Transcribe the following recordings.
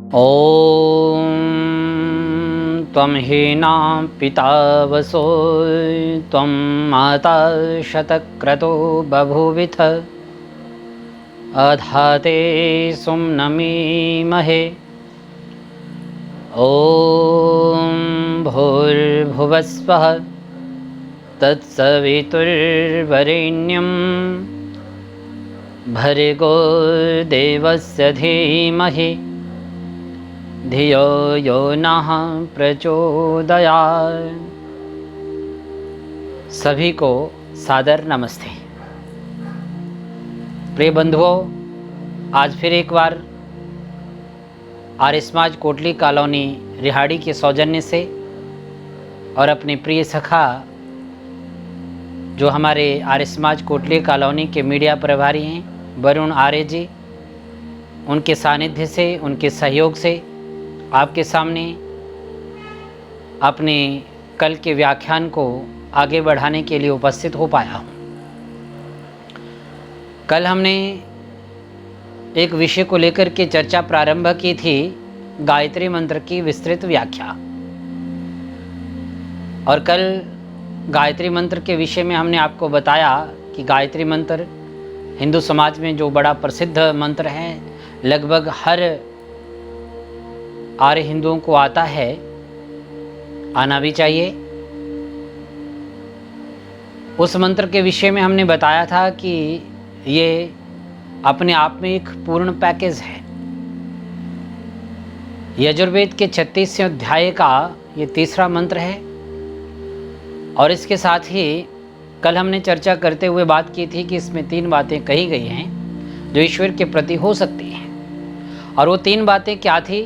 ॐ त्वं हीना पिता वसो त्वं माता शतक्रतो बभूविथ अधाते सुम्नमीमहे। ॐ भूर्भुवस्वः तत्सवितुर्वरेण्यं भर्गो देवस्य धीमहि धियो यो नः प्रचोदयात्। सभी को सादर नमस्ते। प्रिय बंधुओं, आज फिर एक बार आर्य समाज कोटली कॉलोनी रिहाड़ी के सौजन्य से और अपने प्रिय सखा जो हमारे आर्य समाज कोटली कॉलोनी के मीडिया प्रभारी हैं वरुण आर्य जी, उनके सानिध्य से, उनके सहयोग से आपके सामने अपने कल के व्याख्यान को आगे बढ़ाने के लिए उपस्थित हो पाया हूँ। कल हमने एक विषय को लेकर के चर्चा प्रारंभ की थी, गायत्री मंत्र की विस्तृत व्याख्या। और कल गायत्री मंत्र के विषय में हमने आपको बताया कि गायत्री मंत्र हिंदू समाज में जो बड़ा प्रसिद्ध मंत्र है, लगभग हर आर्य हिंदुओं को आता है, आना भी चाहिए। उस मंत्र के विषय में हमने बताया था कि ये अपने आप में एक पूर्ण पैकेज है। यजुर्वेद के 36वें अध्याय का ये तीसरा मंत्र है। और इसके साथ ही कल हमने चर्चा करते हुए बात की थी कि इसमें 3 बातें कही गई हैं जो ईश्वर के प्रति हो सकती हैं। और वो 3 बातें क्या थी?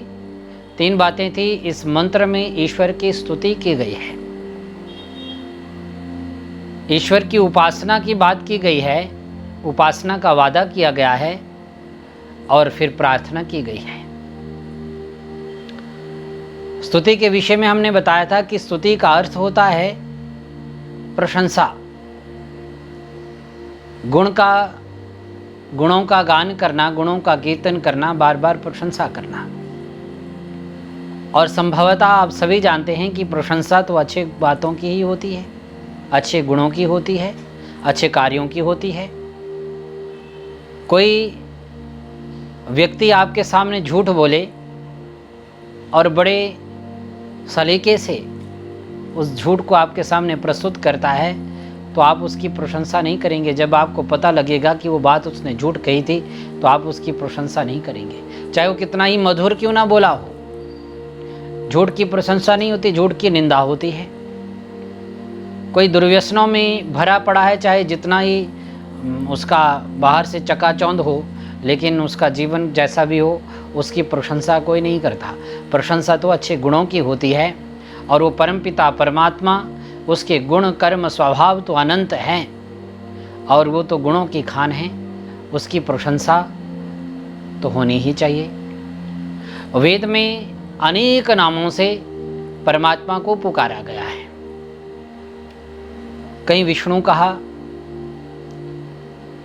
3 बातें थी, इस मंत्र में ईश्वर की स्तुति की गई है, ईश्वर की उपासना की बात की गई है, उपासना का वादा किया गया है, और फिर प्रार्थना की गई है। स्तुति के विषय में हमने बताया था कि स्तुति का अर्थ होता है प्रशंसा, गुणों का गान करना, गुणों का कीर्तन करना, बार बार प्रशंसा करना। और संभवतः आप सभी जानते हैं कि प्रशंसा तो अच्छे बातों की ही होती है, अच्छे गुणों की होती है, अच्छे कार्यों की होती है। कोई व्यक्ति आपके सामने झूठ बोले और बड़े सलीके से उस झूठ को आपके सामने प्रस्तुत करता है, तो आप उसकी प्रशंसा नहीं करेंगे। जब आपको पता लगेगा कि वो बात उसने झूठ कही थी, तो आप उसकी प्रशंसा नहीं करेंगे, चाहे वो कितना ही मधुर क्यों ना बोला हो। झूठ की प्रशंसा नहीं होती, झूठ की निंदा होती है। कोई दुर्व्यसनों में भरा पड़ा है, चाहे जितना ही उसका बाहर से चकाचौंध हो, लेकिन उसका जीवन जैसा भी हो, उसकी प्रशंसा कोई नहीं करता। प्रशंसा तो अच्छे गुणों की होती है, और वो परमपिता परमात्मा, उसके गुण कर्म स्वभाव तो अनंत हैं, और वो तो गुणों की खान है, उसकी प्रशंसा तो होनी ही चाहिए। वेद में अनेक नामों से परमात्मा को पुकारा गया है। कहीं विष्णु कहा,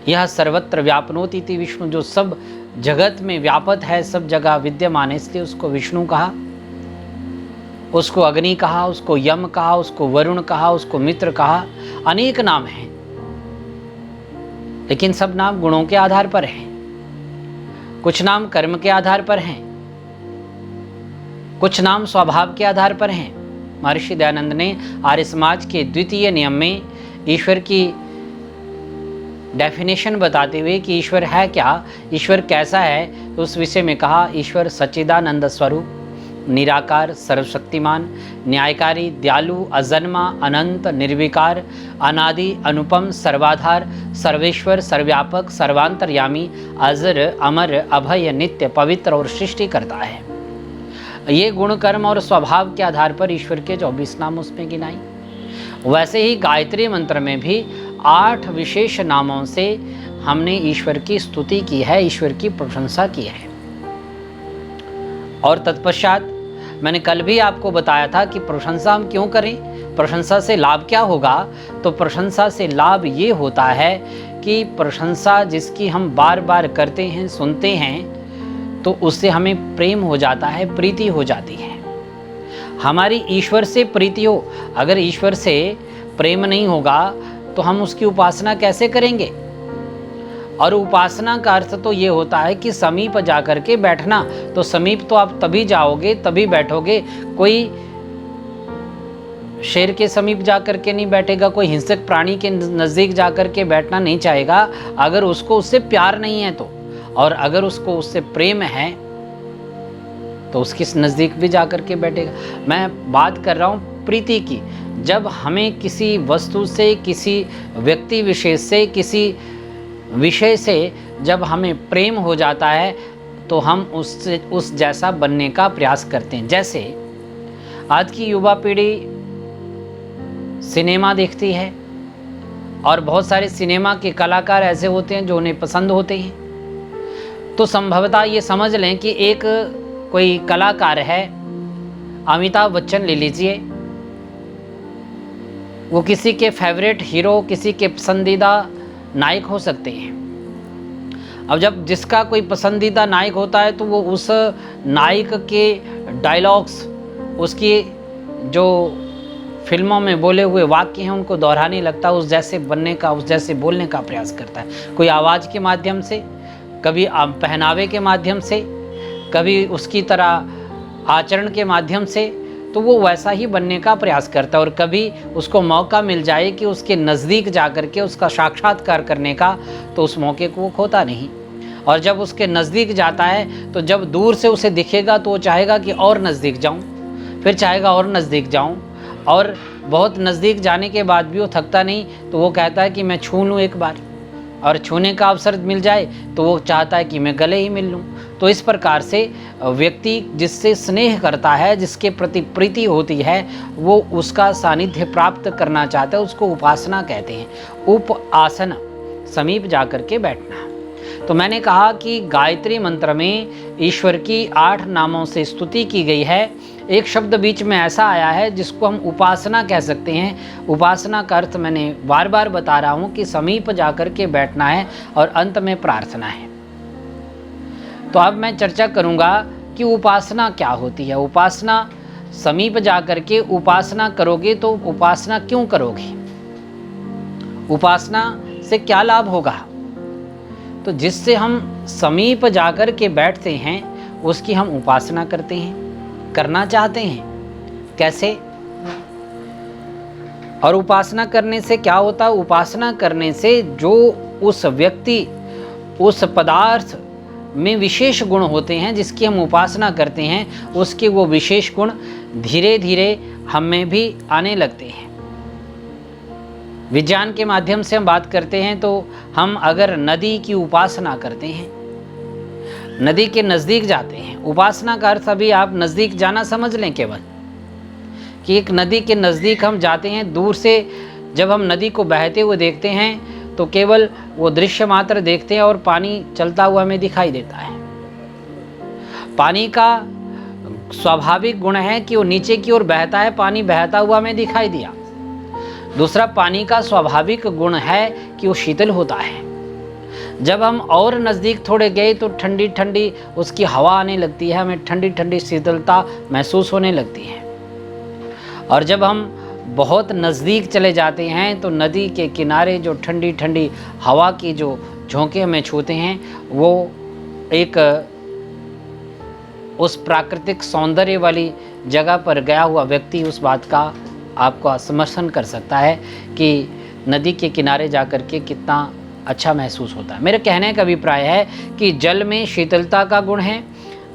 यह सर्वत्र व्यापनोति इति विष्णु, जो सब जगत में व्यापक है, सब जगह विद्यमान है, इसलिए उसको विष्णु कहा। उसको अग्नि कहा, उसको यम कहा, उसको वरुण कहा, उसको मित्र कहा। अनेक नाम हैं, लेकिन सब नाम गुणों के आधार पर हैं। कुछ नाम कर्म के आधार पर हैं, कुछ नाम स्वभाव के आधार पर हैं। महर्षि दयानंद ने आर्य समाज के द्वितीय नियम में ईश्वर की डेफिनेशन बताते हुए कि ईश्वर है क्या, ईश्वर कैसा है, तो उस विषय में कहा, ईश्वर सच्चिदानंद स्वरूप, निराकार, सर्वशक्तिमान, न्यायकारी, दयालु, अजन्मा, अनंत, निर्विकार, अनादि, अनुपम, सर्वाधार, सर्वेश्वर, सर्वव्यापक, सर्वांतर्यामी, अजर, अमर, अभय, नित्य, पवित्र और सृष्टि करता है। ये गुण कर्म और स्वभाव के आधार पर ईश्वर के 24 नाम उसमें गिनाई। वैसे ही गायत्री मंत्र में भी 8 विशेष नामों से हमने ईश्वर की स्तुति की है, ईश्वर की प्रशंसा की है। और तत्पश्चात मैंने कल भी आपको बताया था कि प्रशंसा हम क्यों करें, प्रशंसा से लाभ क्या होगा। तो प्रशंसा से लाभ ये होता है कि प्रशंसा जिसकी हम बार बार करते हैं, सुनते हैं, तो उससे हमें प्रेम हो जाता है, प्रीति हो जाती है। हमारी ईश्वर से प्रीति हो, अगर ईश्वर से प्रेम नहीं होगा तो हम उसकी उपासना कैसे करेंगे? और उपासना का अर्थ तो ये होता है कि समीप जाकर के बैठना। तो समीप तो आप तभी जाओगे, तभी बैठोगे। कोई शेर के समीप जाकर के नहीं बैठेगा, कोई हिंसक प्राणी के नज़दीक जाकर के बैठना नहीं चाहेगा अगर उसको उससे प्यार नहीं है तो। और अगर उसको उससे प्रेम है तो उसके नज़दीक भी जाकर के बैठेगा। मैं बात कर रहा हूँ प्रीति की। जब हमें किसी वस्तु से, किसी व्यक्ति विशेष से, किसी विषय से जब हमें प्रेम हो जाता है तो हम उससे उस जैसा बनने का प्रयास करते हैं। जैसे आज की युवा पीढ़ी सिनेमा देखती है और बहुत सारे सिनेमा के कलाकार ऐसे होते हैं जो उन्हें पसंद होते हैं। तो संभवतः ये समझ लें कि एक कोई कलाकार है, अमिताभ बच्चन ले लीजिए, वो किसी के फेवरेट हीरो, किसी के पसंदीदा नायक हो सकते हैं। अब जब जिसका कोई पसंदीदा नायक होता है तो वो उस नायक के डायलॉग्स, उसकी जो फिल्मों में बोले हुए वाक्य हैं उनको दोहराने लगता है, उस जैसे बनने का, उस जैसे बोलने का प्रयास करता है। कोई आवाज़ के माध्यम से, कभी पहनावे के माध्यम से, कभी उसकी तरह आचरण के माध्यम से, तो वो वैसा ही बनने का प्रयास करता है। और कभी उसको मौका मिल जाए कि उसके नज़दीक जाकर के उसका साक्षात्कार करने का, तो उस मौके को वो खोता नहीं। और जब उसके नज़दीक जाता है तो जब दूर से उसे दिखेगा तो वो चाहेगा कि और नज़दीक जाऊं, फिर चाहेगा और नज़दीक जाऊं, और बहुत नज़दीक जाने के बाद भी वो थकता नहीं, तो वो कहता है कि मैं छू लूँ एक बार, और छूने का अवसर मिल जाए तो वो चाहता है कि मैं गले ही मिल लूँ। तो इस प्रकार से व्यक्ति जिससे स्नेह करता है, जिसके प्रति प्रीति होती है, वो उसका सानिध्य प्राप्त करना चाहता है, उसको उपासना कहते हैं। उपासना, समीप जाकर के बैठना। तो मैंने कहा कि गायत्री मंत्र में ईश्वर की 8 नामों से स्तुति की गई है। एक शब्द बीच में ऐसा आया है जिसको हम उपासना कह सकते हैं। उपासना का अर्थ मैंने बार बार बता रहा हूँ कि समीप जाकर के बैठना है और अंत में प्रार्थना है। तो अब मैं चर्चा करूँगा कि उपासना क्या होती है। उपासना, समीप जाकर के उपासना करोगे तो उपासना क्यों करोगे, उपासना से क्या लाभ होगा? तो जिससे हम समीप जाकर के बैठते हैं उसकी हम उपासना करते हैं, करना चाहते हैं। कैसे? और उपासना करने से क्या होता है? उपासना करने से जो उस व्यक्ति, उस पदार्थ में विशेष गुण होते हैं जिसकी हम उपासना करते हैं, उसके वो विशेष गुण धीरे धीरे हम में भी आने लगते हैं। विज्ञान के माध्यम से हम बात करते हैं तो हम अगर नदी की उपासना करते हैं, नदी के नज़दीक जाते हैं, उपासना का अर्थ अभी आप नज़दीक जाना समझ लें केवल, कि एक नदी के नज़दीक हम जाते हैं। दूर से जब हम नदी को बहते हुए देखते हैं तो केवल वो दृश्य मात्र देखते हैं और पानी चलता हुआ हमें दिखाई देता है। पानी का स्वाभाविक गुण है कि वो नीचे की ओर बहता है, पानी बहता हुआ हमें दिखाई दिया। दूसरा, पानी का स्वाभाविक गुण है कि वो शीतल होता है। जब हम और नज़दीक थोड़े गए तो ठंडी ठंडी उसकी हवा आने लगती है, हमें ठंडी ठंडी शीतलता महसूस होने लगती है। और जब हम बहुत नज़दीक चले जाते हैं तो नदी के किनारे जो ठंडी ठंडी हवा की जो झोंके हमें छूते हैं, वो एक उस प्राकृतिक सौंदर्य वाली जगह पर गया हुआ व्यक्ति उस बात का आपको समर्थन कर सकता है कि नदी के किनारे जाकर के कितना अच्छा महसूस होता है। मेरे कहने का अभिप्राय है कि जल में शीतलता का गुण है।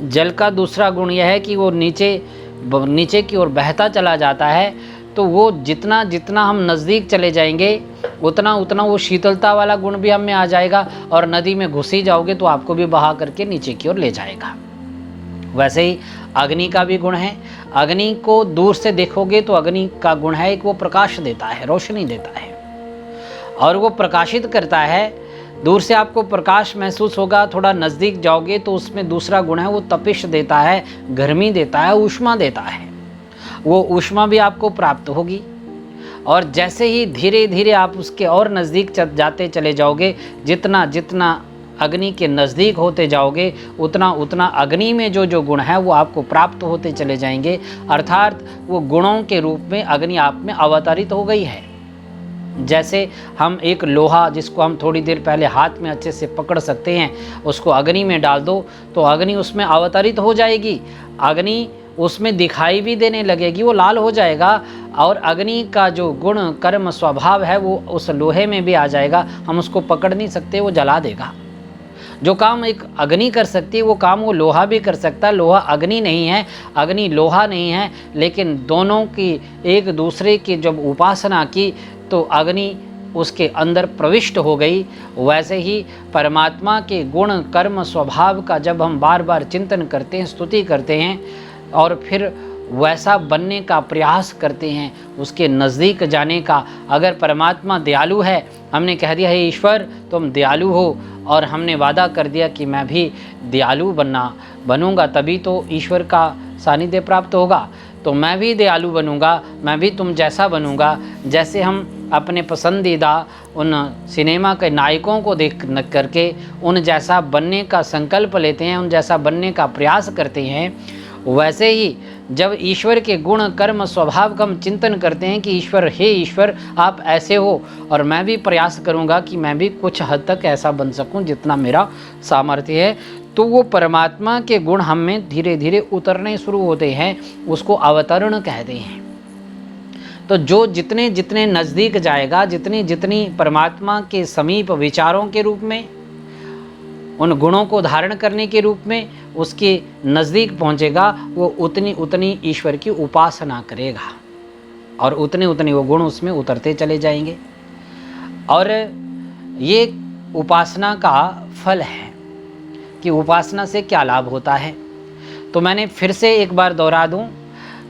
जल का दूसरा गुण यह है कि वो नीचे की ओर बहता चला जाता है, तो वो जितना जितना हम नज़दीक चले जाएंगे उतना उतना वो शीतलता वाला गुण भी हम में आ जाएगा, और नदी में घुस ही जाओगे तो आपको भी बहा करके नीचे की ओर ले जाएगा। वैसे ही अग्नि का भी गुण है। अग्नि को दूर से देखोगे तो अग्नि का गुण है कि वो प्रकाश देता है, रोशनी देता है, और वो प्रकाशित करता है। दूर से आपको प्रकाश महसूस होगा, थोड़ा नज़दीक जाओगे तो उसमें दूसरा गुण है, वो तपिश देता है, गर्मी देता है, ऊष्मा देता है। वो ऊष्मा भी आपको प्राप्त होगी। और जैसे ही धीरे धीरे आप उसके और नज़दीक जाते चले जाओगे, जितना जितना अग्नि के नज़दीक होते जाओगे उतना उतना अग्नि में जो जो गुण है वो आपको प्राप्त होते चले जाएंगे। अर्थात वो गुणों के रूप में अग्नि आप में अवतरित हो गई है। जैसे हम एक लोहा जिसको हम थोड़ी देर पहले हाथ में अच्छे से पकड़ सकते हैं, उसको अग्नि में डाल दो तो अग्नि उसमें अवतरित हो जाएगी, अग्नि उसमें दिखाई भी देने लगेगी, वो लाल हो जाएगा और अग्नि का जो गुण कर्म स्वभाव है वो उस लोहे में भी आ जाएगा। हम उसको पकड़ नहीं सकते, वो जला देगा। जो काम एक अग्नि कर सकती है वो काम वो लोहा भी कर सकता है। लोहा अग्नि नहीं है, अग्नि लोहा नहीं है, लेकिन दोनों की एक दूसरे की जब उपासना की तो अग्नि उसके अंदर प्रविष्ट हो गई। वैसे ही परमात्मा के गुण कर्म स्वभाव का जब हम बार बार चिंतन करते हैं, स्तुति करते हैं और फिर वैसा बनने का प्रयास करते हैं, उसके नज़दीक जाने का। अगर परमात्मा दयालु है, हमने कह दिया है ईश्वर तुम दयालु हो, और हमने वादा कर दिया कि मैं भी दयालु बनूंगा, तभी तो ईश्वर का सानिध्य प्राप्त होगा। तो मैं भी दयालु बनूंगा, मैं भी तुम जैसा बनूंगा। जैसे हम अपने पसंदीदा उन सिनेमा के नायकों को देख करके उन जैसा बनने का संकल्प लेते हैं, उन जैसा बनने का प्रयास करते हैं, वैसे ही जब ईश्वर के गुण कर्म स्वभाव का हम चिंतन करते हैं कि ईश्वर, हे ईश्वर आप ऐसे हो, और मैं भी प्रयास करूंगा कि मैं भी कुछ हद तक ऐसा बन सकूं जितना मेरा सामर्थ्य है, तो वो परमात्मा के गुण हम में धीरे धीरे उतरने शुरू होते हैं, उसको अवतरण कहते हैं। तो जो जितने जितने नज़दीक जाएगा, जितनी जितनी परमात्मा के समीप विचारों के रूप में, उन गुणों को धारण करने के रूप में उसके नज़दीक पहुँचेगा, वो उतनी उतनी ईश्वर की उपासना करेगा और उतने उतने वो गुण उसमें उतरते चले जाएंगे। और ये उपासना का फल है कि उपासना से क्या लाभ होता है। तो मैंने फिर से एक बार दोहरा दूं,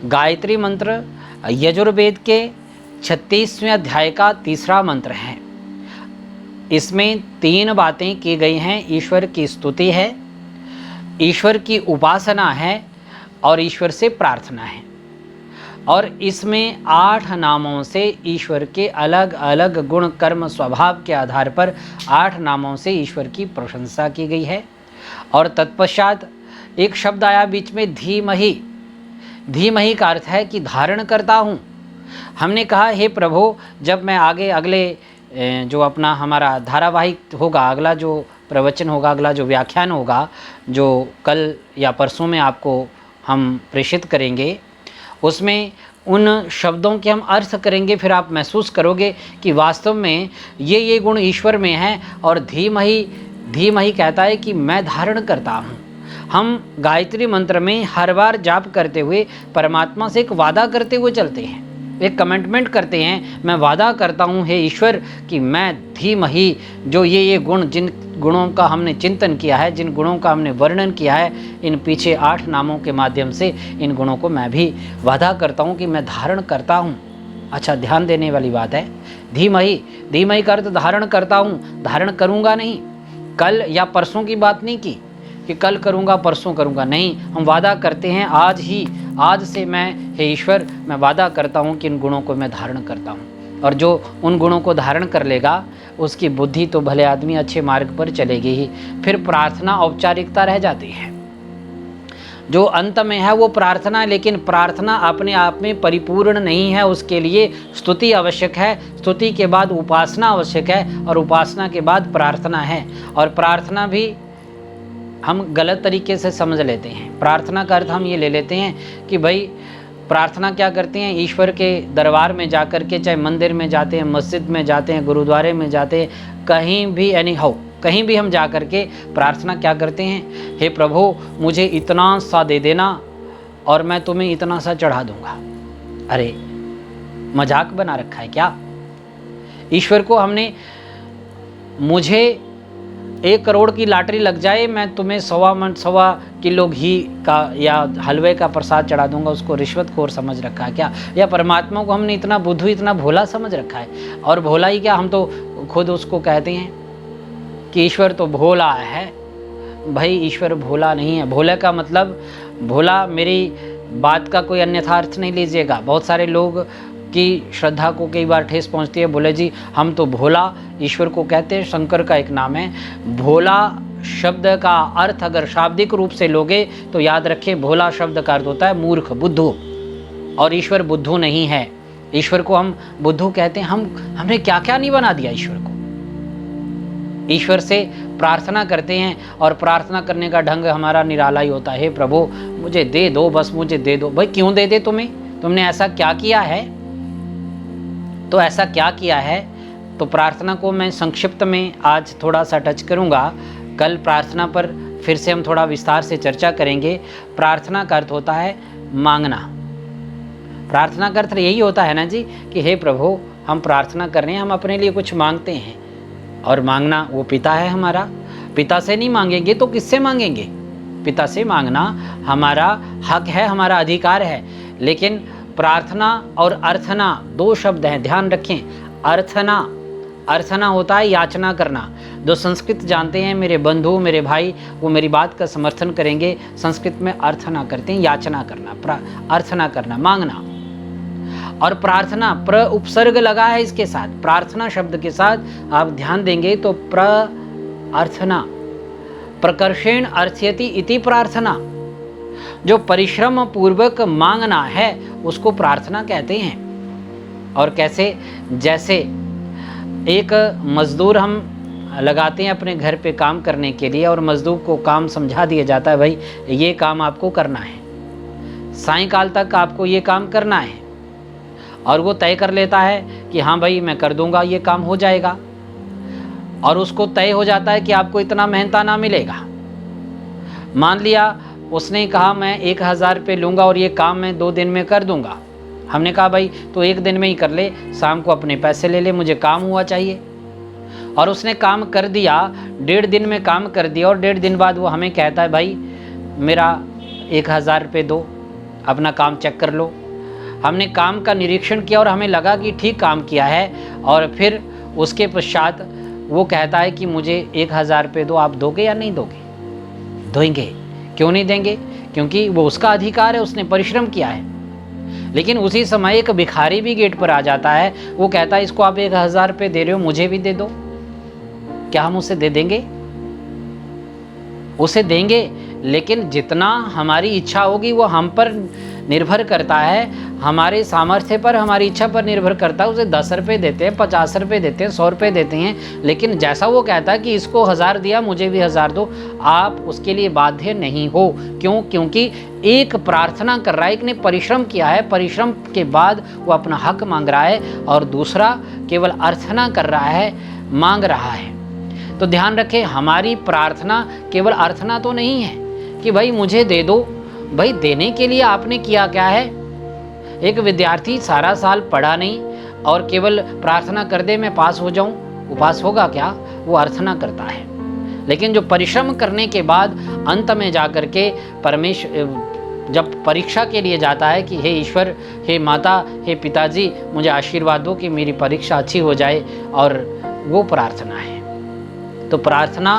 गायत्री मंत्र यजुर्वेद के 36वें अध्याय का 3रा मंत्र है। इसमें 3 बातें की गई हैं। ईश्वर की स्तुति है, ईश्वर की उपासना है और ईश्वर से प्रार्थना है। और इसमें 8 नामों से ईश्वर के अलग अलग गुण कर्म स्वभाव के आधार पर 8 नामों से ईश्वर की प्रशंसा की गई है। और तत्पश्चात एक शब्द आया बीच में, धीमहि। धीमहि का अर्थ है कि धारण करता हूँ। हमने कहा हे प्रभु, जब मैं आगे अगले जो अपना हमारा धारावाहिक होगा, अगला जो प्रवचन होगा, अगला जो व्याख्यान होगा, जो कल या परसों में आपको हम प्रेषित करेंगे, उसमें उन शब्दों के हम अर्थ करेंगे। फिर आप महसूस करोगे कि वास्तव में ये गुण ईश्वर में हैं। और धीमहि, धीमहि कहता है कि मैं धारण करता हूँ। हम गायत्री मंत्र में हर बार जाप करते हुए परमात्मा से एक वादा करते हुए चलते हैं, एक कमिटमेंट करते हैं। मैं वादा करता हूँ हे ईश्वर कि मैं धीमहि, जो ये गुण, जिन गुणों का हमने चिंतन किया है, जिन गुणों का हमने वर्णन किया है, इन पीछे 8 नामों के माध्यम से इन गुणों को मैं भी वादा करता हूँ कि मैं धारण करता हूँ। अच्छा, ध्यान देने वाली बात है, धीमहि, धीमहि का अर्थ धारण करता हूँ, धारण करूँगा नहीं। कल या परसों की बात नहीं की कि कल करूँगा परसों करूँगा, नहीं, हम वादा करते हैं आज ही, आज से मैं हे ईश्वर मैं वादा करता हूँ कि इन गुणों को मैं धारण करता हूँ। और जो उन गुणों को धारण कर लेगा उसकी बुद्धि तो भले आदमी अच्छे मार्ग पर चलेगी ही। फिर प्रार्थना औपचारिकता रह जाती है, जो अंत में है वो प्रार्थना है, लेकिन प्रार्थना अपने आप में परिपूर्ण नहीं है। उसके लिए स्तुति आवश्यक है, स्तुति के बाद उपासना आवश्यक है और उपासना के बाद प्रार्थना है। और प्रार्थना भी हम गलत तरीके से समझ लेते हैं। प्रार्थना का अर्थ हम ये ले लेते हैं कि भाई प्रार्थना क्या करते हैं, ईश्वर के दरबार में जा कर के, चाहे मंदिर में जाते हैं, मस्जिद में जाते हैं, गुरुद्वारे में जाते हैं, कहीं भी एनी हाउ कहीं भी हम जा कर के प्रार्थना क्या करते हैं, हे प्रभु मुझे इतना सा दे देना और मैं तुम्हें इतना सा चढ़ा दूंगा। अरे मजाक बना रखा है क्या? ईश्वर को हमने, मुझे 1 करोड़ की लॉटरी लग जाए, मैं तुम्हें 1.25 किलो घी का या हलवे का प्रसाद चढ़ा दूंगा, उसको रिश्वतखोर समझ रखा है क्या? या परमात्मा को हमने इतना बुद्धू, इतना भोला समझ रखा है? और भोला ही क्या, हम तो खुद उसको कहते हैं कि ईश्वर तो भोला है। भाई ईश्वर भोला नहीं है। भोले का मतलब, भोला मेरी बात का कोई अन्यथा अर्थ नहीं लीजिएगा। बहुत सारे लोग की श्रद्धा को कई बार ठेस पहुंचती है। बोले जी हम तो भोला ईश्वर को कहते हैं, शंकर का एक नाम है। भोला शब्द का अर्थ अगर शाब्दिक रूप से लोगे तो याद रखें, भोला शब्द का अर्थ होता है मूर्ख, बुद्धू, और ईश्वर बुद्धू नहीं है। ईश्वर को हम बुद्धू कहते हैं। हमने क्या क्या नहीं बना दिया ईश्वर को। ईश्वर से प्रार्थना करते हैं और प्रार्थना करने का ढंग हमारा निराला ही होता है। हे प्रभु मुझे दे दो, बस मुझे दे दो। भाई क्यों दे दे तुम्हें? तुमने ऐसा क्या किया है? तो ऐसा क्या किया है? तो प्रार्थना को मैं संक्षिप्त में आज थोड़ा सा टच करूंगा। कल प्रार्थना पर फिर से हम थोड़ा विस्तार से चर्चा करेंगे। प्रार्थना का अर्थ होता है मांगना। प्रार्थना का अर्थ यही होता है ना जी कि हे प्रभु हम प्रार्थना कर रहे हैं, हम अपने लिए कुछ मांगते हैं। और मांगना वो पिता है हमारा। पिता से नहीं मांगेंगे तो किससे मांगेंगे? पिता से मांगना हमारा हक है, हमारा अधिकार है। लेकिन प्रार्थना और अर्थना दो शब्द हैं, ध्यान रखें। अर्थना होता है याचना करना। जो संस्कृत जानते हैं मेरे बंधु, मेरे भाई, वो मेरी बात का समर्थन करेंगे। संस्कृत में अर्थना करते हैं, याचना करना, अर्थना करना, मांगना। और प्रार्थना प्र उपसर्ग लगा है इसके साथ, प्रार्थना शब्द के साथ आप ध्यान देंगे तो प्रार्थना, प्रकर्षेण अर्थयति इति प्रार्थना। जो परिश्रम पूर्वक मांगना है उसको प्रार्थना कहते हैं। और कैसे? जैसे एक मजदूर हम लगाते हैं अपने घर पे काम करने के लिए, और मजदूर को काम समझा दिया जाता है, भाई ये काम आपको करना है, सायंकाल तक आपको ये काम करना है। और वो तय कर लेता है कि हाँ भाई मैं कर दूंगा, ये काम हो जाएगा। और उसको तय हो जाता है कि आपको इतना मेहनताना मिलेगा। मान लिया उसने कहा मैं 1000 रुपये लूँगा और ये काम मैं 2 दिन में कर दूंगा। हमने कहा भाई तो 1 दिन में ही कर ले, शाम को अपने पैसे ले ले, मुझे काम हुआ चाहिए। और उसने काम कर दिया, 1.5 दिन में काम कर दिया, और 1.5 दिन बाद वो हमें कहता है भाई मेरा 1000 रुपये दो, अपना काम चेक कर लो। हमने काम का निरीक्षण किया और हमें लगा कि ठीक काम किया है, और फिर उसके पश्चात वो कहता है कि मुझे 1000 रुपये दो, आप दोगे या नहीं दोगे? देंगे। क्यों नहीं देंगे? क्योंकि वो उसका अधिकार है, उसने परिश्रम किया है। लेकिन उसी समय एक भिखारी भी गेट पर आ जाता है, वो कहता है इसको आप 1000 रुपये दे रहे हो, मुझे भी दे दो। क्या हम उसे दे देंगे? उसे देंगे, लेकिन जितना हमारी इच्छा होगी वो हम पर निर्भर करता है, हमारे सामर्थ्य पर, हमारी इच्छा पर निर्भर करता है। उसे 10 रुपये देते हैं, 50 रुपये देते हैं, 100 रुपये देते हैं, लेकिन जैसा वो कहता है कि इसको 1000 दिया मुझे भी 1000 दो, आप उसके लिए बाध्य नहीं हो। क्यों? क्योंकि एक प्रार्थना कर रहा है, एक ने परिश्रम किया है, परिश्रम के बाद वो अपना हक मांग रहा है, और दूसरा केवल अर्थना कर रहा है, मांग रहा है। तो ध्यान रखें, हमारी प्रार्थना केवल अर्थना तो नहीं है कि भाई मुझे दे दो। भाई देने के लिए आपने किया क्या है? एक विद्यार्थी सारा साल पढ़ा नहीं और केवल प्रार्थना कर दे मैं पास हो जाऊं, वो पास होगा क्या? वो अर्थना करता है। लेकिन जो परिश्रम करने के बाद अंत में जाकर के परमेश्वर जब परीक्षा के लिए जाता है कि हे ईश्वर, हे माता, हे पिताजी, मुझे आशीर्वाद दो कि मेरी परीक्षा अच्छी हो जाए, और वो प्रार्थना है। तो प्रार्थना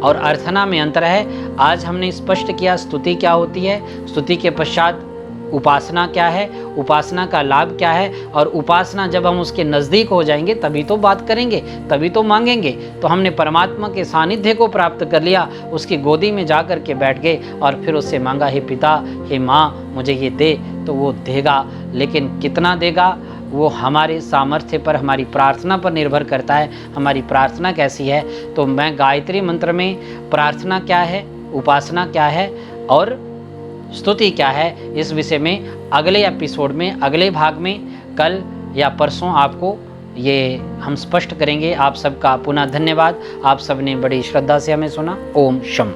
और अर्थना में अंतर है। आज हमने स्पष्ट किया स्तुति क्या होती है, स्तुति के पश्चात उपासना क्या है, उपासना का लाभ क्या है, और उपासना जब हम उसके नज़दीक हो जाएंगे तभी तो बात करेंगे, तभी तो मांगेंगे। तो हमने परमात्मा के सानिध्य को प्राप्त कर लिया, उसकी गोदी में जा कर के बैठ गए और फिर उससे मांगा, हे पिता, हे माँ, मुझे ये दे, तो वो देगा। लेकिन कितना देगा वो हमारे सामर्थ्य पर, हमारी प्रार्थना पर निर्भर करता है, हमारी प्रार्थना कैसी है। तो मैं गायत्री मंत्र में प्रार्थना क्या है, उपासना क्या है और स्तुति क्या है, इस विषय में अगले एपिसोड में, अगले भाग में, कल या परसों आपको ये हम स्पष्ट करेंगे। आप सबका पुनः धन्यवाद। आप सबने बड़ी श्रद्धा से हमें सुना। ओम शम।